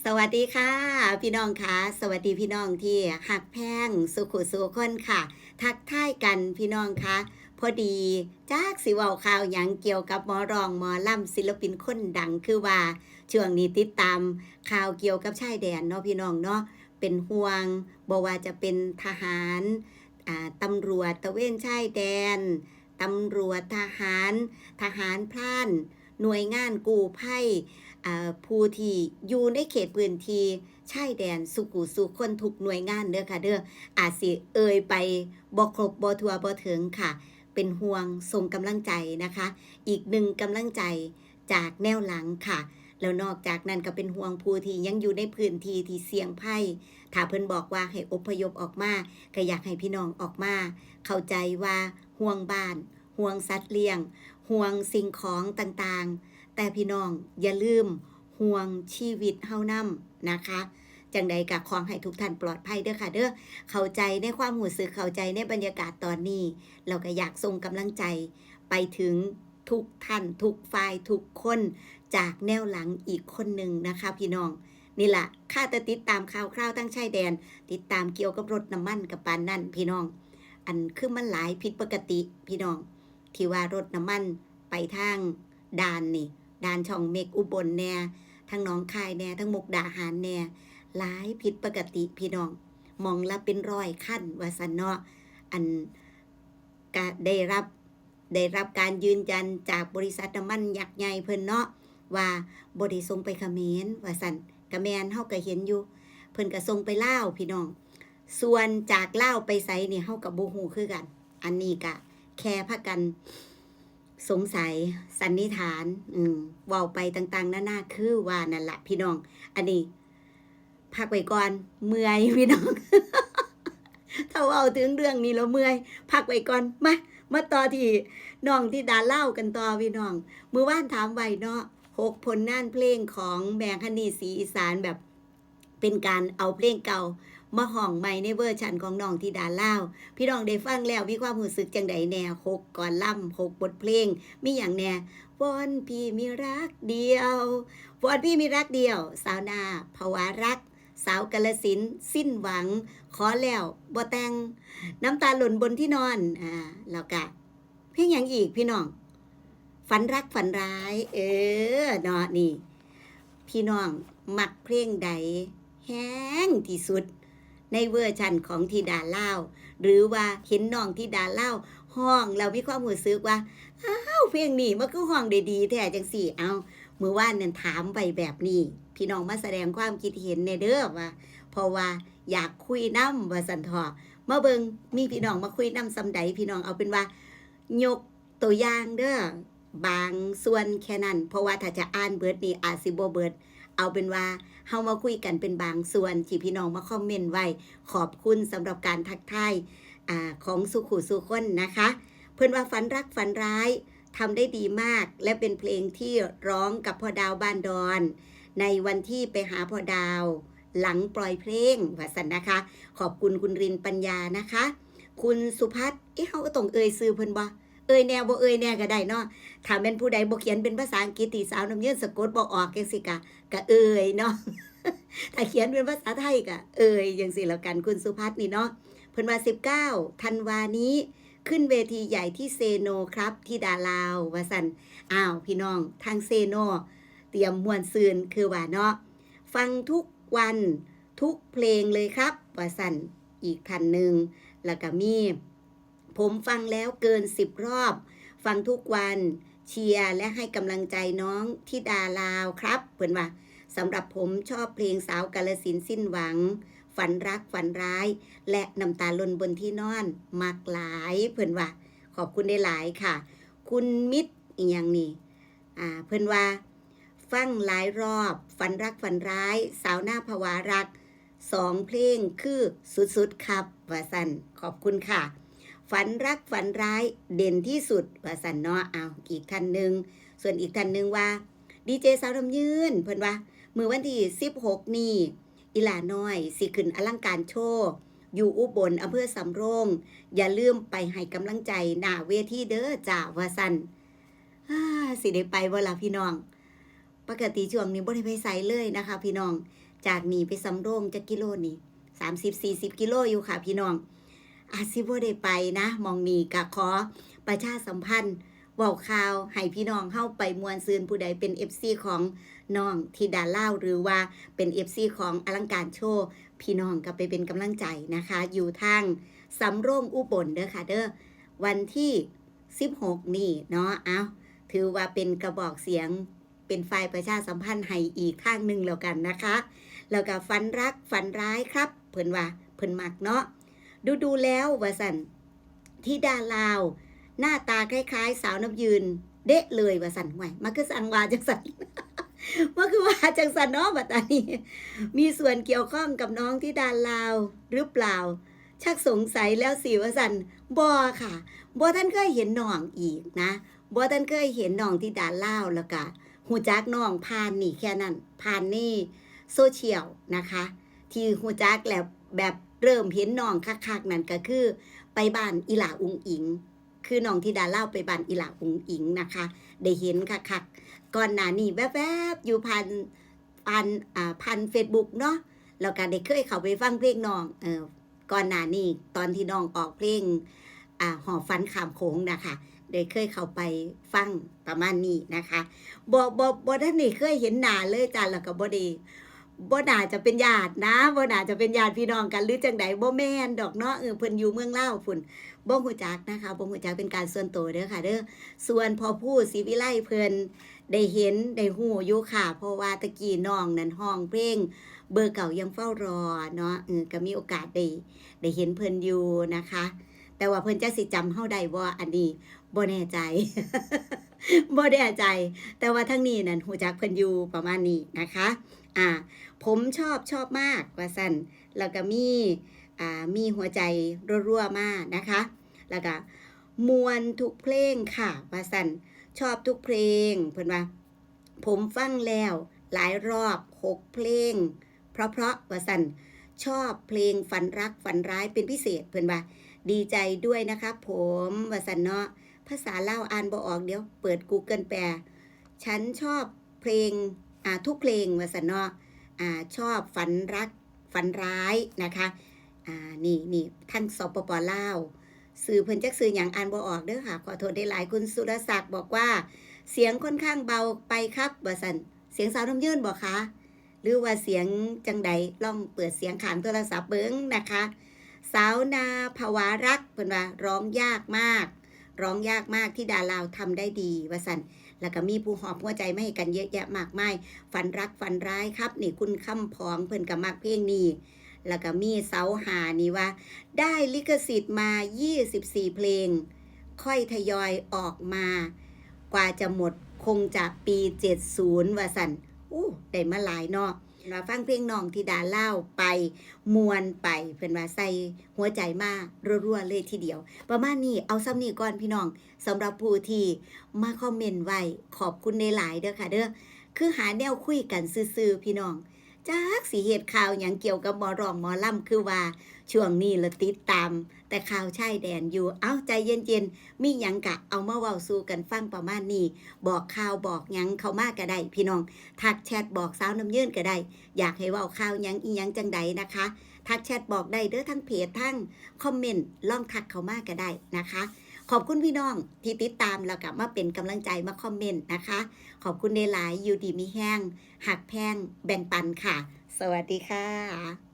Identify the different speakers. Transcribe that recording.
Speaker 1: สวัสดีค่ะพี่น้องค่ะสวัสดีพี่น้องที่หักแพงสุขุสุขคนค่ะทักทายกันพี่น้องค่ะพอดีจากสิเว้าข่าวหยังเกี่ยวกับหมอรองหมอล่ำศิลปินคนดังคือว่าช่วงนี้ติดตามข่าวเกี่ยวกับชายแดนเนาะพี่น้องเนาะเป็นห่วงบ่ว่าจะเป็นทหารตำรวจตระเวนชายแดนตำรวจทหารพรานหน่วยงานกู้ภัย ผู้ที่อยู่ในเขตพื้นที่ชายแดนสุขุสุคนทุกหน่วยงานเด้อค่ะเด้ออาจสิไปบ่ครบบ่ทั่วบ่ถึงค่ะ เป็นห่วงส่งกำลังใจนะคะ อีกหนึ่งกำลังใจจากแนวหลังค่ะ แล้วนอกจากนั้นก็เป็นห่วงผู้ที่ยังอยู่ในพื้นที่ที่เสี่ยงภัยถ้าเพิ่นบอกว่าให้อพยพออกมาก็อยากให้พี่น้องออกมาเข้าใจว่าห่วงบ้านห่วงสัตว์เลี้ยงห่วงสิ่งของต่างๆ แต่พี่น้องอย่าลืมห่วงชีวิตเฮานำนะคะจังใดก็ขอให้ทุกท่านปลอดภัยเด้อค่ะเด้อเข้าใจในความรู้สึกเข้าใจในบรรยากาศตอนนี้เราก็อยากส่งกำลังใจไปถึงทุกท่านทุกฝ่ายทุกคนจากแนวหลังอีกคนหนึ่งนะคะพี่น้องนี่แหละข้าจะติดตามข่าวคราวตั้งชายแดนติดตามเกี่ยวกับรถน้ำมันกับปานนั่นพี่น้องอันคือมันหลายผิดปกติพี่น้องที่ว่ารถน้ำมันไปทางด่านนี่ด่านช่องเมกอุบลแน่ทั้งหนองคายแน่ทั้งมุกดาหารแน่หลายผิดปกติพี่น้องมองละเป็นร้อยขั้นว่าสันเนาะอันก็ได้รับการยืนยันจากบริษัทน้ำมันยักษ์ใหญ่เพิ่นเนาะว่าบ่ได้ส่งไปเขมรว่าซั่นก็แม่นเฮาก็เห็นอยู่เพิ่นก็ส่งไปลาวพี่น้องส่วนจากลาวไปไสนี่เฮาก็บ่ฮู้คือกันอันนี้ก็แค่พากันสงสัยสันนิษฐานเว้าไปต่างๆนานาคือว่านั่นล่ะพี่น้องอันนี้พักไว้ก่อนเมื่อยพี่น้อง ถ้าเว้าถึงเรื่องนี้แล้วเมื่อยพักไว้ก่อนมาต่อที่น้องที่ดาเล่ากันต่อพี่น้องมื้อวานถามไว้เนาะ6ผลงานเพลงของแม่ฮันนี่ศรีอีสานแบบเป็นการเอาเพลงเก่ามาห้องใหม่ในเวอร์ชันของน้องที่ดาเล่าพี่น้องได้ฟังแล้วมีความรู้สึกจังใดแน่6ก่อนล่ำ6บทเพลงมีหยังแน่วอนพี่มีรักเดียววอนพี่มีรักเดียวสาวนาภาวะรักสาวกาฬสินธุ์สิ้นหวังขอแล้วบ่แต่งน้ำตาหล่นบนที่นอนแล้วก็เพลงหยังอีกพี่น้องฝันรักฝันร้ายเนาะนี่พี่น้องมักเพลงใดแห้งที่สุดในเวอร์ชันของธิดาเล่าหรือว่าเห็นน้องธิดาเล่าห้องเรามีความรู้สึกว่าเพลงนี้มันก็ห้องได้ดีแท้จังสี่มื้อวานนั่นถามไปแบบนี้พี่น้องมาแสดงความคิดเห็นในเด้อว่าเพราะว่าอยากคุยน้ำว่าสันทอมาเบิงมีพี่น้องมาคุยน้ำซำใดพี่น้องเอาเป็นว่ายกตัวอย่างเด้อบางส่วนแค่นั้นเพราะว่าถ้าจะอ่านเบิดนี่อาจสิบ่เบิดเอาเป็นว่าเฮามาคุยกันเป็นบางส่วนที่พี่น้องมาคอมเมนต์ไว้ขอบคุณสำหรับการทักทายของสุขุสุคนนะคะเพิ่นว่าฝันรักฝันร้ายทำได้ดีมากและเป็นเพลงที่ร้องกับพ่อดาวบ้านดอนในวันที่ไปหาพ่อดาวหลังปล่อยเพลงว่าสันนะคะขอบคุณคุณรินปัญญานะคะคุณสุพัฒน์เฮาก็ต้องซื้อเพิ่นบ่แนวบ่แนวก็ได้เนาะถ้าแม่นผู้ใดบ่เขียนเป็นภาษาอังกฤษที่สาวน้ำเยืนสะกดบ่ออกจังซี่ก็เนาะ ถ้าเขียนเป็นภาษาไทยก็จังซี่แล้วกันคุณสุพัฒน์นี่เนาะเพิ่นว่า19ธันวานี้ขึ้นเวทีใหญ่ที่เซโนครับที่ดาลาวว่าซั่นพี่น้องทางเซโนเตรียมม่วนซืนคือว่าเนาะฟังทุกวันทุกเพลงเลยครับว่าซั่นอีกท่านหนึ่งแล้วก็มีผมฟังแล้วเกิน10รอบฟังทุกวันเชียร์และให้กำลังใจน้องที่ดาลาวครับเพิ่นว่าสำหรับผมชอบเพลงสาวกาฬสินธุ์สิ้นหวังฝันรักฝันร้ายและน้ำตาลนบนที่นอนมักหลายเพิ่นว่าขอบคุณได้หลายค่ะคุณมิตรอีหยังนี่เพิ่นว่าฟังหลายรอบฝันรักฝันร้ายสาวหน้าภาวะรัก2เพลงคือสุดๆครับว่าซั่นขอบคุณค่ะฝันรักฝันร้ายเด่นที่สุดว่าซั่นเนาะอีกท่านนึงส่วนอีกท่านนึงว่าดีเจสาวน้ำยืนเพิ่นว่ามื้อวันที่16นี่อีหลาน้อยสิขึ้นอลังการโชว์อยู่อุบลอำเภอสำโรงอย่าลืมไปให้กำลังใจหน้าเวทีเด้อจ้าว่าซั่นสิได้ไปบ่ล่ะพี่น้องปกติช่วงนี้บ่ได้ไปไสเลยนะคะพี่น้อง จากนี่ไปสำโรงจักกิโลนี่30-40 กิโลอยู่ค่ะพี่น้องอาจสิบ่ได้ไปนะหม้องนี้ก็ขอประชาสัมพันธ์เว้าข่าวให้พี่น้องเฮาไปม่วนซื่นผู้ใดเป็น FC ของน้องธิดาลาวหรือว่าเป็น FC ของอลังการโชว์พี่น้องก็ไปเป็นกำลังใจนะคะอยู่ทางสำโรงอุบลเด้อค่ะเด้อวันที่16นี่เนาะเอาถือว่าเป็นกระบอกเสียงเป็นฝ่ายประชาสัมพันธ์ให้อีกทางหนึ่งแล้วกันนะคะแล้วก็ฝันรักฝันร้ายครับเพิ่นว่าเพิ่นมักเนาะดูแล้วว่าสั่นธิดาลาวหน้าตาคล้ายๆสาวน้ำยืนเดะเลยว่าสั่นห่วยมันคือสั่งว่าจังสั่น ว่าคือว่าจังสันเนาะบัดนี้มีส่วนเกี่ยวข้องกับน้องที่ดานลาวหรือเปล่าชักสงสัยแล้วสิว่าสันบ่ค่ะบ่ท่านเคยเห็นน้องอีกนะบ่ท่านเคยเห็นน้องที่ดานลาวแล้วก็ฮู้จักน้องผ่านนี่แค่นั้นผ่านนี่โซเชียลนะคะที่ฮู้จักแล้วแบบเริ่มเห็นน้องคักๆนั่นก็คือไปบ้านอีหลาอุงอิงคือน้องที่ดาลาวไปบ้านอีหลาอุงอิงนะคะได้เห็นคักๆก่อนหน้านี้แวบๆอยู่ผ่าน Facebook เนาะแล้วก็ได้เคยเข้าไปฟังเพลงน้องก่อนหน้านี้ตอนที่น้องออกเพลงหอบฝันข้ามโขงนะคะได้เคยเข้าไปฟังประมาณนี้นะคะบ่ท่านนี่เคยเห็นหน้าเลยจ้ะแล้วก็บ่น่าจะเป็นญาตินะบ่น่าจะเป็นญาติพี่น้องกันหรือจังใดบ่แม่นดอกเนาะเพิ่นอยู่เมืองลาวพุ่นบ่ฮู้จักนะคะบ่ฮู้จักเป็นการส่วนตัวเด้อค่ะเด้อส่วนพอพูดศรีวิไลเพิ่นได้เห็นได้ฮู้อยู่ค่ะเพราะว่าตะกี้น้องนั้นร้องเพลงเบอร์เก่ายังเฝ้ารอเนาะก็มีโอกาสได้เห็นเพิ่นอยู่นะคะแต่ว่าเพิ่นจะสิจำเฮาได้บ่อันนี้บ่แน่ใจ บ่แน่ใจแต่ว่าทั้งนี้นั่นฮู้จักเพิ่นอยู่ประมาณนี้นะคะผมชอบมากว่าสั่นแล้วก็มีหัวใจรัวๆมากนะคะแล้วก็มวนทุกเพลงค่ะว่าสั่นชอบทุกเพลงเพิ่นว่าผมฟังแล้วหลายรอบ6เพลงเพราะว่าสั่นชอบเพลงฝันรักฝันร้ายเป็นพิเศษเพิ่นว่าดีใจด้วยนะคะผมว่าสั่นเนาะภาษาลาวอ่านบ่ออกเดี๋ยวเปิด Google แปลฉันชอบเพลงทุกเพลงว่าสั่นเนาะชอบฝันรักฝันร้ายนะคะนี่ทั้งสปป.ลาวสื่อเพิ่นจักสื่อหยังอ่านบ่ออกเด้อค่ะขอโทษได้หลายคุณสุรศักดิ์บอกว่าเสียงค่อนข้างเบาไปครับว่าซั่นเสียงสาวน้ำยืนบ่คะหรือว่าเสียงจังใดลองเปิดเสียงข้างโทรศัพท์เบิ่งนะคะสาวนาภวารักเพิ่นว่าร้องยากมากที่ดาลาวทำได้ดีว่าซั่นแล้วก็มีผู้หอบหัวใจมาให้กันเยอะแยะมากมายฝันรักฝันร้ายครับนี่คุณคำพองเพิ่นก็มักเพลงนี้แล้วก็มีเสาหานี่ว่าได้ลิขสิทธิ์มา24เพลงค่อยทยอยออกมากว่าจะหมดคงจะปี70ว่าซั่นได้มาหลายเนาะมาฟังเพลงน้องธิดาลาวไปมวนไปเพิ่นว่าใส่หัวใจมารัวๆเลยทีเดียวประมาณนี้เอาซ้ำนี้ก่อนพี่น้องสำหรับผู้ที่มาคอมเมนต์ไว้ขอบคุณในหลายเด้อค่ะเด้อคือหาแนวคุยกันซื่อๆพี่น้องจักสิเฮ็ดข่าวหยังเกี่ยวกับหมอร้องหมอล่ำคือว่าช่วงนี้ละติดตามแต่ข่าวชายแดนอยู่เอาใจเย็นๆมีหยังกะเอามาเว้าสู่กันฟังประมาณนี้บอกข่าวบอกหยังเข้ามาก็ได้พี่น้องทักแชทบอกสาวน้ำยืนก็ได้อยากให้เว้าข่าวหยังอีหยังจังใดนะคะทักแชทบอกได้เด้อทั้งเพจทั้งคอมเมนต์ลองทักเข้ามาก็ได้นะคะขอบคุณพี่น้องที่ติดตามแล้วก็มาเป็นกำลังใจมาคอมเมนต์นะคะขอบคุณในหลายอยู่ดีมีแห้งหักแพงแบ่งปันค่ะสวัสดีค่ะ